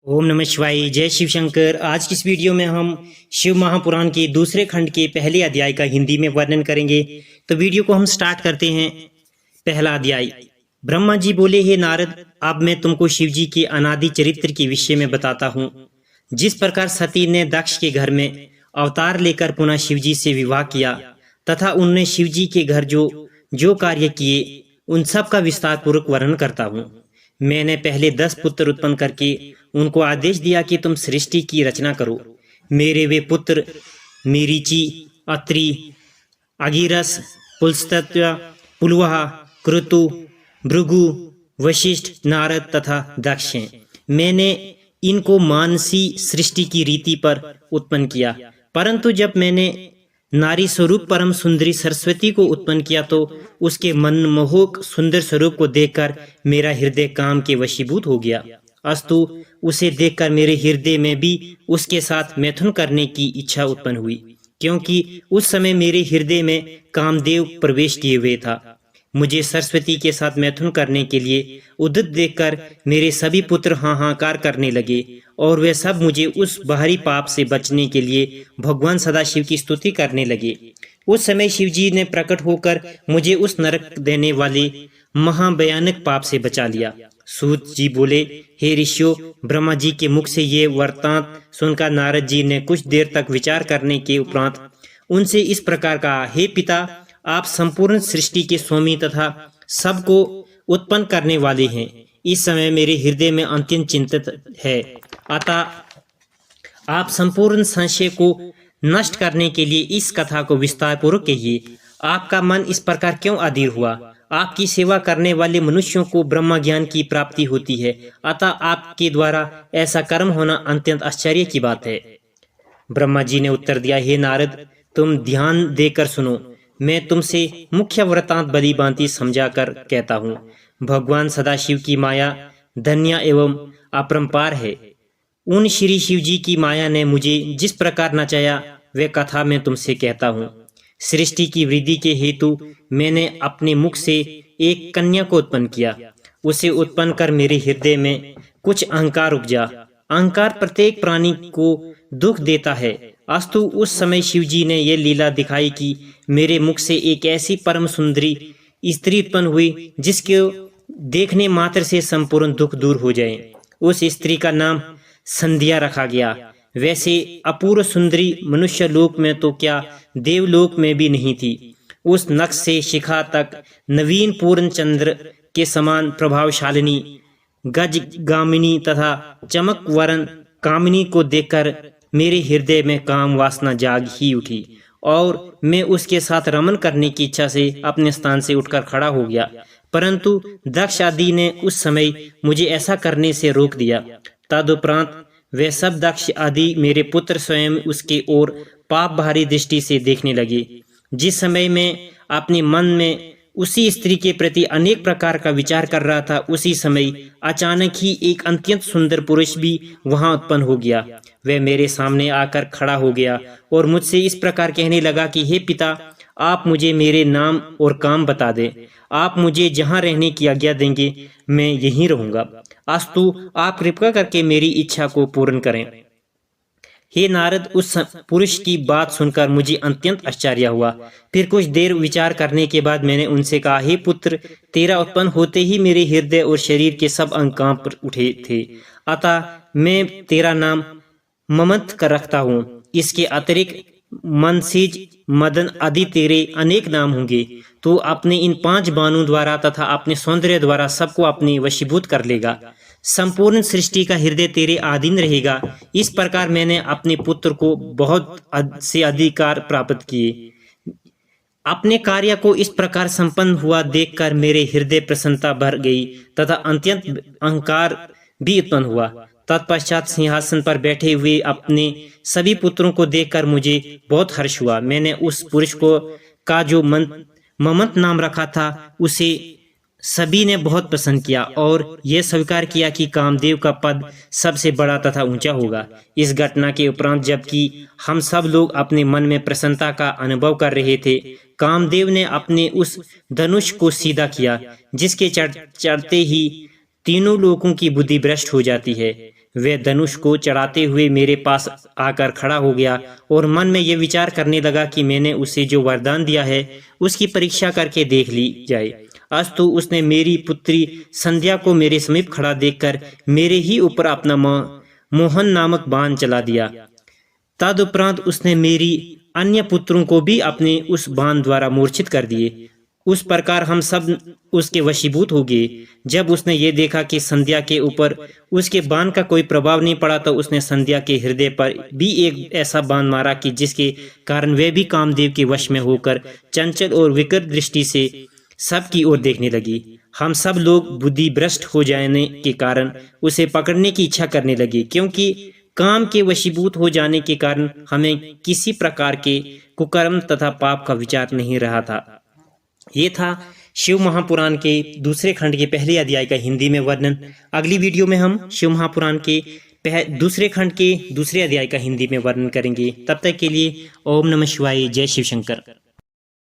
ओम नमः शिवाय। जय शिव शंकर। आज की इस वीडियो में हम शिव महापुराण के दूसरे खंड के पहले अध्याय का हिंदी में वर्णन करेंगे। तो वीडियो को हम स्टार्ट करते हैं। पहला अध्याय। ब्रह्मा जी बोले, हे नारद, अब मैं तुमको शिव जी के अनादि चरित्र के विषय में बताता हूँ। जिस प्रकार सती ने दक्ष के घर में अवतार लेकर पुनः शिव जी से विवाह किया तथा उनने शिव जी के घर जो जो कार्य किए उन सब का विस्तार पूर्वक वर्णन करता हूँ। मैंने पहले 10 पुत्र उत्पन्न करके उनको आदेश दिया कि तुम सृष्टि की रचना करो। मेरे वे पुत्र मरीचि, अत्रि, अगिरस, पुलस्त्य, पुलवा, क्रतु, भृगु, वशिष्ठ, नारद तथा दक्ष हैं। मैंने इनको मानसी सृष्टि की रीति पर उत्पन्न किया, परंतु जब मैंने नारी स्वरूप परम सुंदरी सरस्वती को उत्पन्न किया तो उसके मनमोहक सुंदर स्वरूप को देखकर मेरा हृदय काम के वशीभूत हो गया। अस्तु उसे देखकर मेरे हृदय में भी उसके साथ मैथुन करने की इच्छा उत्पन्न हुई, क्योंकि उस समय मेरे हृदय में कामदेव प्रवेश किए हुए था। मुझे सरस्वती के साथ मैथुन करने के लिए उद्यत देखकर मेरे सभी पुत्र हाहाकार करने लगे और वे सब मुझे उस बाहरी पाप से बचने के लिए भगवान सदाशिव की स्तुति करने लगे। उस समय शिव जी ने प्रकट होकर मुझे उस नरक देने वाले महाभयानक पाप से बचा लिया। सूत जी बोले, हे ऋषियों, ब्रह्मा जी के मुख से ये वृत्तांत सुनकर नारद जी ने कुछ देर तक विचार करने के उपरांत उनसे इस प्रकार कहा, हे पिता, आप संपूर्ण सृष्टि के स्वामी तथा सबको उत्पन्न करने वाले हैं। इस समय मेरे हृदय में अत्यंत चिंतित है, अतः आप संपूर्ण संशय को नष्ट करने के लिए इस कथा को विस्तार पूर्वक कहिए। आपका मन इस प्रकार क्यों अधीर हुआ? आपकी सेवा करने वाले मनुष्यों को ब्रह्म ज्ञान की प्राप्ति होती है, अतः आपके द्वारा ऐसा कर्म होना अत्यंत आश्चर्य की बात है। ब्रह्मा जी ने उत्तर दिया, हे नारद, तुम ध्यान देकर सुनो। मैं तुमसे मुख्य वृत्तांत भली भांति समझा कर कहता हूँ। भगवान सदाशिव की माया धन्य एवं अपरंपार है। उन श्री शिव जी की माया ने मुझे जिस प्रकार नचाया वह कथा मैं तुमसे कहता हूँ। सृष्टि की वृद्धि के हेतु मैंने अपने मुख से एक कन्या को उत्पन्न किया। उसे उत्पन्न कर मेरे हृदय में कुछ अहंकार उपजा। अहंकार प्रत्येक प्राणी को दुख देता है। अस्तु उस समय शिव जी ने यह लीला दिखाई कि मेरे मुख से एक ऐसी परम सुंदरी स्त्री उत्पन्न हुई जिसके देखने मात्र से संपूर्ण दुख दूर हो जाए। उस स्त्री का नाम संध्या रखा गया। वैसे अपूर्व सुंदरी मनुष्य लोक में तो क्या, देवलोक में भी नहीं थी। उस नख से शिखा तक नवीन पूर्ण चंद्र के समान प्रभावशालिनी गजगामिनी तथा चमक वरण कामिनी को देखकर मेरे हृदय में काम वासना जाग ही उठी और मैं उसके साथ रमन करने की इच्छा से अपने स्थान से उठकर खड़ा हो गया, परंतु दक्ष आदि ने उस समय मुझे ऐसा करने से रोक दिया। तदुपरांत वे सब दक्ष आदि मेरे पुत्र स्वयं उसके ओर पाप भारी दृष्टि से देखने लगे। जिस समय मैं अपने मन में उसी स्त्री के प्रति अनेक प्रकार का विचार कर रहा था, उसी समय अचानक ही एक अत्यंत सुंदर पुरुष भी वहां उत्पन्न हो गया। वह मेरे सामने आकर खड़ा हो गया और मुझसे इस प्रकार कहने लगा कि हे पिता, आप मुझे मेरे नाम और काम बता दें। आप मुझे जहाँ रहने की आज्ञा देंगे मैं यहीं रहूंगा। अस्तु आप कृपा करके मेरी इच्छा को पूर्ण करें। हे नारद, उस पुरुष की बात सुनकर मुझे अत्यंत आश्चर्य हुआ। फिर कुछ देर विचार करने के बाद मैंने उनसे कहा, हे पुत्र, तेरा उत्पन्न होते ही मेरे हृदय और शरीर के सब अंग कांप उठे थे, अतः मैं तेरा नाम ममत कर रखता हूँ। इसके अतिरिक्त मनसीज, मदन आदि तेरे अनेक नाम होंगे। तू अपने इन 5 बाणों द्वारा तथा अपने सौंदर्य द्वारा सबको अपने वशीभूत कर लेगा। संपूर्ण सृष्टि का हृदय तेरे अधीन रहेगा। इस प्रकार मैंने अपने पुत्र को बहुत से अधिकार प्राप्त किए। अपने कार्य को इस प्रकार संपन्न हुआ देखकर मेरे हृदय प्रसन्नता भर गई तथा अत्यंत अहंकार भी उत्पन्न हुआ। तत्पश्चात सिंहासन पर बैठे हुए अपने सभी पुत्रों को देखकर मुझे बहुत हर्ष हुआ। मैंने उस पुरुष को का जो ममत नाम रखा था उसे सभी ने बहुत पसंद किया और यह स्वीकार किया कि कामदेव का पद सबसे बड़ा तथा ऊंचा होगा। इस घटना के उपरांत जबकि हम सब लोग अपने मन में प्रसन्नता का अनुभव कर रहे थे, कामदेव ने अपने उस धनुष को सीधा किया जिसके चढ़ते ही तीनों लोगों की बुद्धि भ्रष्ट हो जाती है। वह धनुष को चढ़ाते हुए मेरे पास आकर खड़ा हो गया और मन में यह विचार करने लगा कि मैंने उसे जो वरदान दिया है उसकी परीक्षा करके देख ली जाए। अस्तु उसने मेरी पुत्री संध्या को मेरे समीप खड़ा देखकर मेरे ही ऊपर अपना मोहन नामक बाण चला दिया। तदुपरांत उसने मेरी अन्य पुत्रों को भी अपने उस बाण द्वारा मूर्छित कर दिए। उस प्रकार हम सब उसके वशीभूत हो गए। जब उसने ये देखा कि संध्या के ऊपर उसके बाण का कोई प्रभाव नहीं पड़ा तो उसने संध्या के हृदय पर भी एक ऐसा बाण मारा कि जिसके कारण वह भी कामदेव के वश में होकर चंचल और विकृत दृष्टि से सबकी ओर देखने लगी। हम सब लोग बुद्धि भ्रष्ट हो जाने के कारण उसे पकड़ने की इच्छा करने लगे, क्योंकि काम के वशीभूत हो जाने के कारण हमें किसी प्रकार के कुकर्म तथा पाप का विचार नहीं रहा था। ये था शिव महापुराण के दूसरे खंड के पहले अध्याय का हिंदी में वर्णन। अगली वीडियो में हम शिव महापुराण के दूसरे खंड के दूसरे अध्याय का हिंदी में वर्णन करेंगे। तब तक के लिए ओम नमः शिवाय, जय शिव शंकर।